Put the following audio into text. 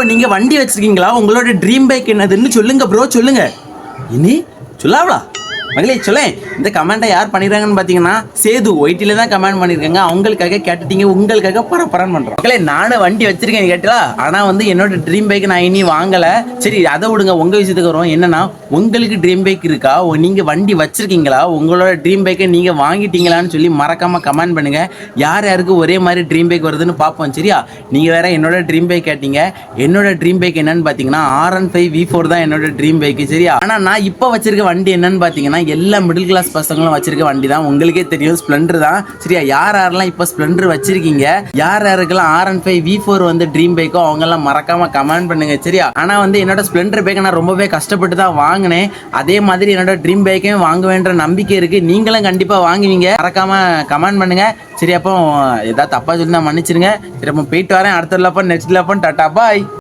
நீங்க வண்டி வச்சிருக்கீங்களா? உங்களோட ட்ரீம் பைக் என்னதுன்னு சொல்லுங்க ப்ரோ, சொல்லுங்க. இனி சொல்லாவளா மகளே சொல்லேன். இந்த கமெண்ட்டை யார் பண்ணிடுறாங்கன்னு பார்த்தீங்கன்னா சேது ஒயிட்டில தான் கமெண்ட் பண்ணியிருக்காங்க. அவங்களுக்காக கேட்டுட்டீங்க, உங்களுக்காக பரபரன்னு பண்ணுறோம். மகளே நானும் வண்டி வச்சிருக்கேன் கேட்டா, ஆனால் வந்து என்னோட ட்ரீம் பைக் நான் இனி வாங்கலை. சரி அதை விடுங்க, உங்கள் விஷயத்துக்கு வரும். என்னன்னா உங்களுக்கு ட்ரீம் பைக் இருக்கா? நீங்கள் வண்டி வச்சிருக்கீங்களா? உங்களோட ட்ரீம் பைக்கை நீங்கள் வாங்கிட்டீங்களான்னு சொல்லி மறக்காமல் கமெண்ட் பண்ணுங்க. யார் யாருக்கு ஒரே மாதிரி ட்ரீம் பைக் வருதுன்னு பார்ப்போம். சரியா? நீங்கள் வேற என்னோட ட்ரீம் பைக் கேட்டீங்க. என்னோட ட்ரீம் பைக் என்னன்னு பார்த்தீங்கன்னா R15 V4 தான் என்னோட ட்ரீம் பைக். சரியா? ஆனால் நான் இப்போ வச்சிருக்க வண்டி என்னன்னு பார்த்தீங்கன்னா எல்லா மிடில் கிளாஸ் பசங்களும் வச்சிருக்க வண்டி தான். உங்களுக்கே தெரியும், ஸ்ப்ளெண்டர் தான். சரியா? யார் யாரெல்லாம் இப்போ ஸ்ப்ளெண்டர் வச்சிருக்கீங்க, யார் யாருக்கெல்லாம் R15 V4 வந்து ட்ரீம் பைக்கோ அவங்க எல்லாம் மறக்காம கமெண்ட் பண்ணுங்க. சரியா? ஆனா வந்து என்னோட ஸ்ப்ளெண்டர் பைக்கை நான் ரொம்பவே கஷ்டப்பட்டு தான் வாங்கினேன். அதே மாதிரி என்னோட ட்ரீம் பைக்கையும் வாங்குவேன்ற நம்பிக்கை இருக்கு. நீங்களும் கண்டிப்பா வாங்குவீங்க. மறக்காம கமெண்ட் பண்ணுங்க. சரி, அப்போ ஏதாவது தப்பா சொல்லி தான் மன்னிச்சிருங்க. சரி, அப்போ போயிட்டு வரேன். அடுத்த லப்பன் நெக்ஸ்ட் லப்பன் டாட்டா பாய்.